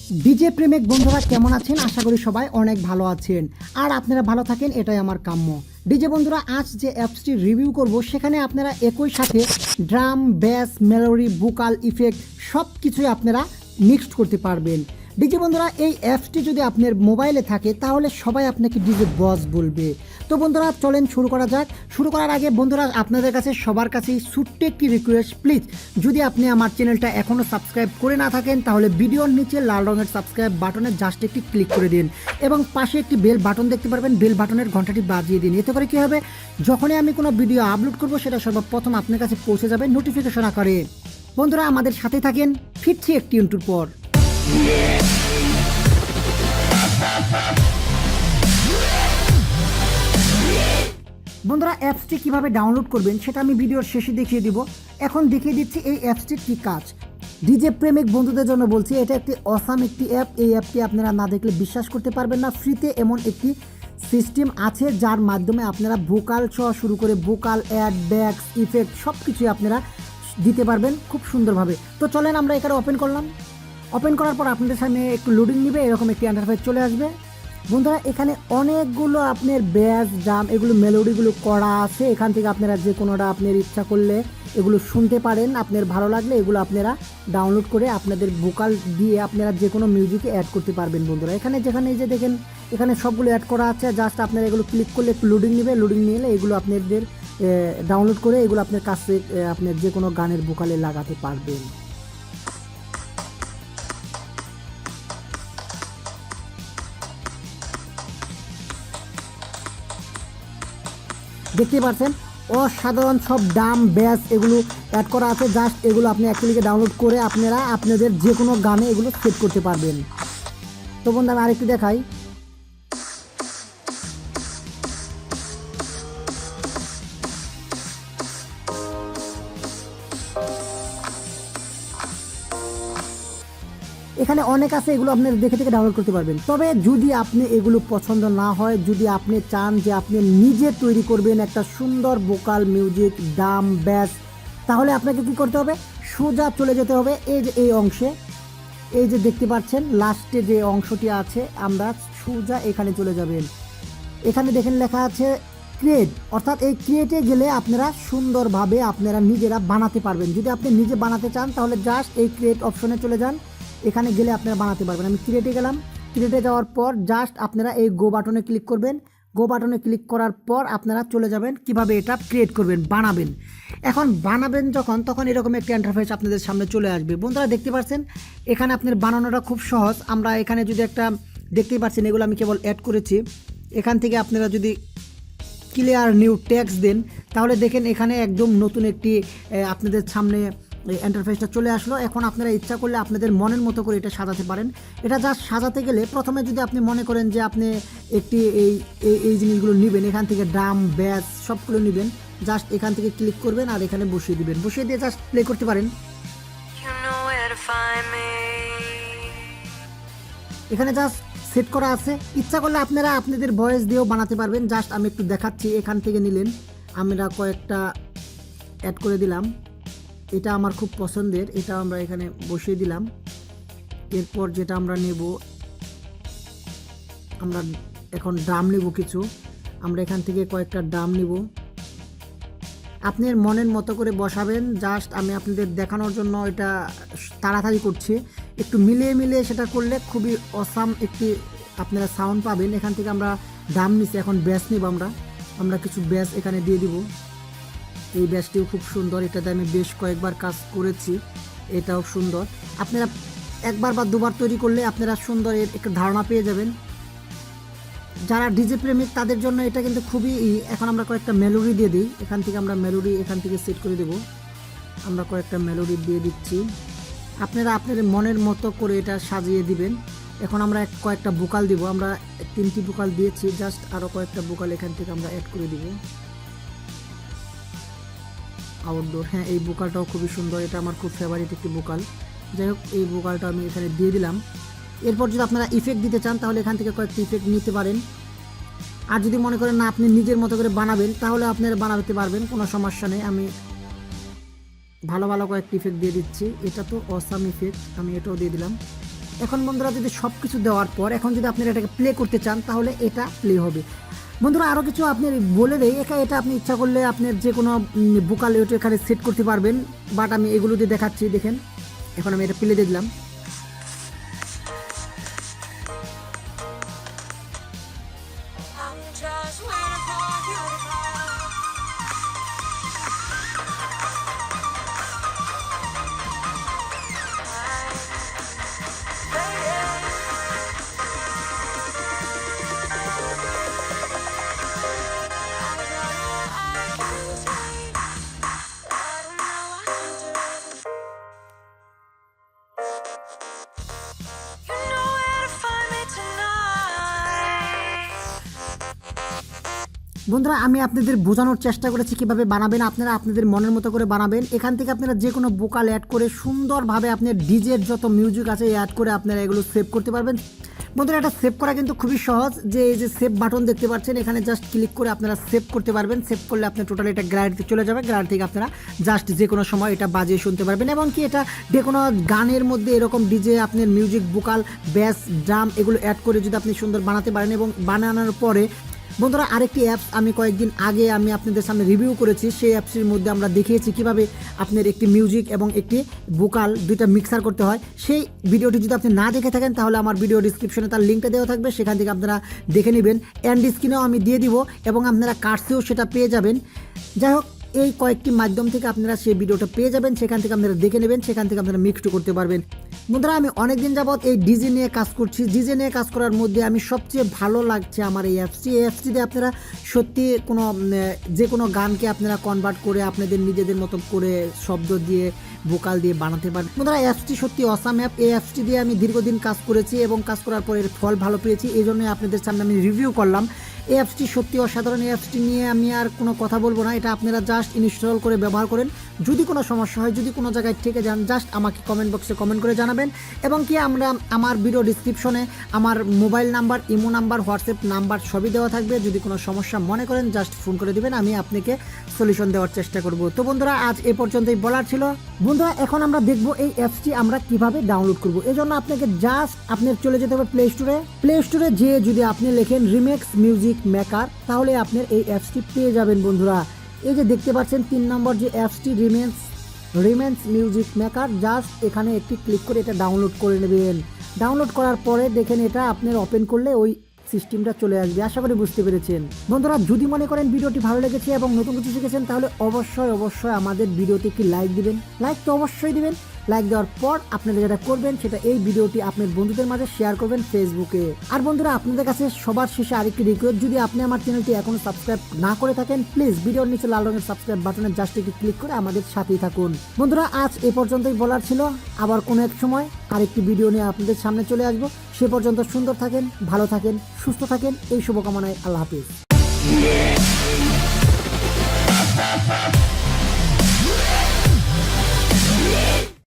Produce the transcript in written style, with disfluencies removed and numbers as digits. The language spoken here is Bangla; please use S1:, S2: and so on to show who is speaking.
S1: ডিজে প্রেমিক বন্ধুরা কেমন আছেন? আশা করি সবাই অনেক ভালো আছেন আর আপনারা ভালো থাকেন, এটাই আমার কাম্য। ডিজে বন্ধুরা, আজ যে অ্যাপসটি রিভিউ করব সেখানে আপনারা একই সাথে ড্রাম, ব্যাস, মেলোডি, ভোকাল, ইফেক্ট সব কিছুই আপনারা মিক্সড করতে পারবেন। ডিজে বন্ধুরা, এই অ্যাপসটি যদি আপনার মোবাইলে থাকে তাহলে সবাই আপনাকে ডিজে বস বলবে। তো বন্ধুরা চলেন শুরু করা যাক। শুরু করার আগে বন্ধুরা আপনাদের কাছে সবার কাছেই ছোট্ট একটি রিকোয়েস্ট, প্লিজ যদি আপনি আমার চ্যানেলটা এখনও সাবস্ক্রাইব করে না থাকেন তাহলে ভিডিওর নিচে লাল রঙের সাবস্ক্রাইব বাটনে জাস্ট একটি ক্লিক করে দিন এবং পাশে একটি বেল বাটন দেখতে পারবেন, বেল বাটনের ঘন্টাটি বাজিয়ে দিন। এতে করে কী হবে, যখনই আমি কোনো ভিডিও আপলোড করব সেটা সর্বপ্রথম আপনার কাছে পৌঁছে যাবে নোটিফিকেশন আকারে। বন্ধুরা আমাদের সাথে থাকেন, ফিরছি একটি ইন্টুর পর। বন্ধুরা অ্যাপসটি কিভাবে ডাউনলোড করবেন সেটা আমি ভিডিওর শেষে দেখিয়ে দিব। এখন দেখিয়ে দিচ্ছি এই অ্যাপসটির কী কাজ। ডিজে প্রেমিক বন্ধুদের জন্য বলছি, এটা একটি অসাম একটি অ্যাপ। এই অ্যাপটি আপনারা না দেখলে বিশ্বাস করতে পারবেন না। ফ্রিতে এমন একটি সিস্টেম আছে যার মাধ্যমে আপনারা ভোকাল সহ শুরু করে ভোকাল, অ্যাড, ব্যাকস, ইফেক্ট সব কিছুই আপনারা দিতে পারবেন খুব সুন্দরভাবে। তো চলেন আমরা এখানে ওপেন করলাম। ওপেন করার পর আপনাদের সামনে একটু লোডিং নেবে, এরকম একটি ইন্টারফেস চলে আসবে। বন্ধুরা এখানে অনেকগুলো আপনার ব্যাস, ড্রাম, এগুলো মেলোডিগুলো করা আছে। এখান থেকে আপনারা যে কোনোটা আপনার ইচ্ছা করলে এগুলো শুনতে পারেন। আপনার ভালো লাগলে এগুলো আপনারা ডাউনলোড করে আপনাদের ভোকাল দিয়ে আপনারা যে কোনো মিউজিকে অ্যাড করতে পারবেন। বন্ধুরা এখানে যেখানে এই যে দেখেন এখানে সবগুলো অ্যাড করা আছে। জাস্ট আপনারা এগুলো ক্লিক করলে একটু লোডিং নেবে, লোডিং নিয়ে এলে এগুলো আপনাদের ডাউনলোড করে এগুলো আপনার কাছে আপনার যে কোনো গানের ভোকালে লাগাতে পারবেন। দেখতে পাচ্ছেন অসাধারণ সব ড্রাম, ব্যাস এগুলো অ্যাড করা আছে। জাস্ট এগুলো আপনি এক ক্লিকে ডাউনলোড করে আপনারা আপনাদের যে কোনো গানে এগুলো সেট করতে পারবেন। তো বন্ধু আমি আরেকটু দেখাই। এখানে অনেক আছে, এগুলো আপনি দেখে থেকে ডাউনলোড করতে পারবেন। তবে যদি আপনি এগুলো পছন্দ না হয়, যদি আপনি চান যে আপনি নিজে তৈরি করবেন একটা সুন্দর ভোকাল, মিউজিক, ড্রাম, ব্যাস, তাহলে আপনাকে কি করতে হবে, সোজা চলে যেতে হবে এই যে এই অংশে। এই যে দেখতে পাচ্ছেন লাস্টে যে অংশটি আছে, আমরা সোজা এখানে চলে যাবেন। এখানে দেখেন লেখা আছে ক্রিয়েট, অর্থাৎ এই ক্রিয়েটে গেলে আপনারা সুন্দরভাবে আপনারা নিজেরা বানাতে পারবেন। যদি আপনি নিজে বানাতে চান তাহলে জাস্ট এই ক্রিয়েট অপশনে চলে যান। এখানে গেলে আপনারা বানাতে পারবেন। আমি ক্রিয়েটে গেলাম। ক্রিয়েটে যাওয়ার পর জাস্ট আপনারা এই গো বাটনে ক্লিক করবেন। গো বাটনে ক্লিক করার পর আপনারা চলে যাবেন কিভাবে এটা ক্রিয়েট করবেন, বানাবেন। এখন বানাবেন যখন, তখন এরকম একটা ইন্টারফেস আপনাদের সামনে চলে আসবে। বন্ধুরা দেখতে পাচ্ছেন এখানে আপনার বানানোটা খুব সহজ। আমরা এখানে যদি একটা দেখতেই পাচ্ছেন এগুলো আমি কেবল অ্যাড করেছি। এখান থেকে আপনারা যদি ক্লিয়ার নিউ টেক্সট দেন তাহলে দেখেন এখানে একদম নতুন একটি আপনাদের সামনে ইন্টারফেসটা চলে আসলো। এখন আপনারা ইচ্ছা করলে আপনাদের মনের মতো করে এটা সাজাতে পারেন। এটা জাস্ট সাজাতে গেলে প্রথমে যদি আপনি মনে করেন যে আপনি একটি এই জিনিসগুলো নেবেন, এখান থেকে ড্রাম, ব্যাস সবগুলো নেবেন, জাস্ট এখান থেকে ক্লিক করবেন আর এখানে বসিয়ে দিবেন। বসিয়ে দিয়ে জাস্ট প্লে করতে পারেন। এখানে জাস্ট সেট করা আছে। ইচ্ছা করলে আপনারা আপনাদের ভয়েস দিয়েও বানাতে পারবেন। জাস্ট আমি একটু দেখাচ্ছি। এখান থেকে নিলেন, আমরা কয়েকটা অ্যাড করে দিলাম। এটা আমার খুব পছন্দের, এটা আমরা এখানে বসিয়ে দিলাম। এরপর যেটা আমরা নেব, আমরা এখন ড্রাম নেব কিছু। আমরা এখান থেকে কয়েকটা ড্রাম নেব। আপনার মনের মতো করে বসাবেন। জাস্ট আমি আপনাদের দেখানোর জন্য এটা তাড়াতাড়ি করছি। একটু মিলিয়ে মিলিয়ে সেটা করলে খুবই অসাম একটি আপনারা সাউন্ড পাবেন। এখান থেকে আমরা ড্রাম নিচ্ছি, এখন ব্যাস নেব। আমরা কিছু ব্যাস এখানে দিয়ে দিব। এই ব্যাসটিও খুব সুন্দর, এটাতে আমি বেশ কয়েকবার কাজ করেছি, এটাও সুন্দর। আপনারা একবার বা দুবার তৈরি করলে আপনারা সুন্দর এর একটা ধারণা পেয়ে যাবেন। যারা ডিজে প্রেমিক তাদের জন্য এটা কিন্তু খুবই। এখন আমরা কয়েকটা মেলোডি দিয়ে দিই। এখান থেকে আমরা মেলোডি এখান থেকে সেট করে দেব। আমরা কয়েকটা মেলোডি দিয়ে দিচ্ছি। আপনারা আপনাদের মনের মতো করে এটা সাজিয়ে দিবেন। এখন আমরা কয়েকটা ভোকাল দিব। আমরা 3টি ভোকাল দিয়েছি, জাস্ট আরও কয়েকটা ভোকাল এখান থেকে আমরা অ্যাড করে দিব। আউটডোর, হ্যাঁ এই ভোকালটাও খুবই সুন্দর, এটা আমার খুব ফেভারিট একটি ভোকাল। যাই হোক এই ভোকালটা আমি এখানে দিয়ে দিলাম। এরপর যদি আপনারা ইফেক্ট দিতে চান তাহলে এখান থেকে কয়েকটি ইফেক্ট নিতে পারেন। আর যদি মনে করেন না আপনি নিজের মতো করে বানাবেন তাহলে আপনারা বানাতে পারবেন, কোনো সমস্যা নেই। আমি ভালো ভালো কয়েকটি ইফেক্ট দিয়ে দিচ্ছি। এটা তো অসাম ইফেক্ট, আমি এটাও দিয়ে দিলাম। এখন বন্ধুরা যদি সব কিছু দেওয়ার পর এখন যদি আপনারা এটাকে প্লে করতে চান তাহলে এটা প্লে হবে। বন্ধুরা আরও কিছু আপনি বলে দেয় এটা আপনি ইচ্ছা করলে আপনার যে কোনো ভোকাল ওটা এখানে সেট করতে পারবেন, বাট আমি এগুলো দিয়ে দেখাচ্ছি। দেখেন এখন আমি এটা প্লে দিয়ে দিলাম। বন্ধুরা আমি আপনাদের বোঝানোর চেষ্টা করেছি কিভাবে বানাবেন, আপনারা আপনাদের মনের মতো করে বানাবেন। এখান থেকে আপনারা যে কোনো ভোকাল অ্যাড করে সুন্দরভাবে আপনার ডিজের যত মিউজিক আছে অ্যাড করে আপনারা এগুলো সেভ করতে পারবেন। বন্ধুরা এটা সেভ করা কিন্তু খুবই সহজ। যে এই যে সেভ বাটন দেখতে পাচ্ছেন এখানে জাস্ট ক্লিক করে আপনারা সেভ করতে পারবেন। সেভ করলে আপনার টোটাল এটা গ্যালারিতে চলে যাবে। গ্যালারি থেকে আপনারা জাস্ট যে কোনো সময় এটা বাজিয়ে শুনতে পারবেন। এবং কি এটা যে কোনো গানের মধ্যে এরকম ডিজে আপনার মিউজিক ভোকাল ব্যাস ড্রাম এগুলো অ্যাড করে যদি আপনি সুন্দর বানাতে পারেন এবং বানানোর পরে বন্ধুরা আরেকটি অ্যাপস আমি কয়েকদিন আগে আমি আপনাদের সামনে রিভিউ করেছি। সেই অ্যাপসের মধ্যে আমরা দেখিয়েছি কিভাবে আপনার একটি মিউজিক এবং একটি ভোকাল দুইটা মিক্সার করতে হয়। সেই ভিডিওটি যদি আপনি না দেখে থাকেন তাহলে আমার ভিডিও ডিসক্রিপশনে তার লিঙ্কটা দেওয়া থাকবে, সেখান থেকে আপনারা দেখে নেবেন। এন্ড স্ক্রিনেও আমি দিয়ে দিব এবং আপনারা কার্ডসেও সেটা পেয়ে যাবেন। যাই হোক এই কয়েকটি মাধ্যম থেকে আপনারা সেই ভিডিওটা পেয়ে যাবেন, সেখান থেকে আপনারা দেখে নেবেন, সেখান থেকে আপনারা মিক্সড করতে পারবেন। বন্ধুরা আমি অনেকদিন যাবৎ এই ডিজে নিয়ে কাজ করছি। ডিজে নিয়ে কাজ করার মধ্যে আমি সবচেয়ে ভালো লাগছে আমার এই অ্যাপসটিতে আপনারা সত্যি কোনো যে কোনো গানকে আপনারা কনভার্ট করে আপনাদের নিজেদের মতো করে শব্দ দিয়ে ভোকাল দিয়ে বানাতে পারেন। বন্ধুরা অ্যাপসটি সত্যি অসাম অ্যাপ। এই অ্যাপসটি দিয়ে আমি দীর্ঘদিন কাজ করেছি এবং কাজ করার পর এর ফল ভালো পেয়েছি, এই জন্য আপনাদের সামনে আমি রিভিউ করলাম। এই অ্যাপসটি সত্যি অসাধারণ। এই অ্যাপসটি নিয়ে আমি আর কোনো কথা বলবো না, এটা আপনারা জাস্ট ইনস্টল করে ব্যবহার করেন। যদি কোনো সমস্যা হয়, যদি কোনো জায়গায় থেকে যান, জাস্ট আমাকে কমেন্ট বক্সে কমেন্ট করে জানাবেন। এবং কি আমার ভিডিও ডিসক্রিপশনে আমার mobile number, imo number, WhatsApp number সবই দেওয়া থাকবে। যদি কোনো সমস্যা মনে করেন জাস্ট ফোন করে দিবেন, আমি আপনাকে সলিউশন দেওয়ার চেষ্টা করব। তো বন্ধুরা আজ এ পর্যন্তই বলার ছিল। বন্ধুরা এখন আমরা দেখব এই অ্যাপসটি আমরা কিভাবে ডাউনলোড করব। এই জন্য আপনাকে জাস্ট আপনার চলে যেতে হবে প্লে স্টোরে যেয়ে যদি আপনি লেখেন রিমিক্স মিউজিক মেকার তাহলে আপনার এই অ্যাপসটি পেয়ে যাবেন। বন্ধুরা এই যে দেখতে পাচ্ছেন 3 নম্বর যে অ্যাপসটি রিমিক্স মিউজিক মেকার, জাস্ট এখানে একটি ক্লিক করে এটা ডাউনলোড করে নেবেন। ডাউনলোড করার পরে দেখেন এটা আপনার ওপেন করলে ওই সিস্টেমটা চলে আসবে। আশা করি বুঝতে পেরেছেন। বন্ধুরা যদি মনে করেন ভিডিওটি ভালো লেগেছে এবং নতুন কিছু শিখেছেন তাহলে অবশ্যই আমাদের ভিডিওতে একটি লাইক দিবেন। লাইক তো অবশ্যই দিবেন। লাইক দেওয়ার পর আপনারা যেটা করবেন সেটা এই ভিডিওটি আপনার বন্ধুদের মাঝে শেয়ার করবেন ফেসবুকে। আর বন্ধুরা আপনাদের কাছে সবার শেষে আরেকটি রিকোয়েস্ট, যদি আপনি আমার চ্যানেলটি এখনো সাবস্ক্রাইব না করে থাকেন প্লিজ ভিডিওর নিচে লাল রঙের সাবস্ক্রাইব বাটনে জাস্ট একটি ক্লিক করে আমাদের সাথেই থাকুন। বন্ধুরা আজ এ পর্যন্তই বলার ছিল। আবার কোনো এক সময় আরেকটি ভিডিও নিয়ে আপনাদের সামনে চলে আসবো। সে পর্যন্ত সুন্দর থাকেন, ভালো থাকেন, সুস্থ থাকেন, এই শুভকামনায় আল্লাহ হাফিজ।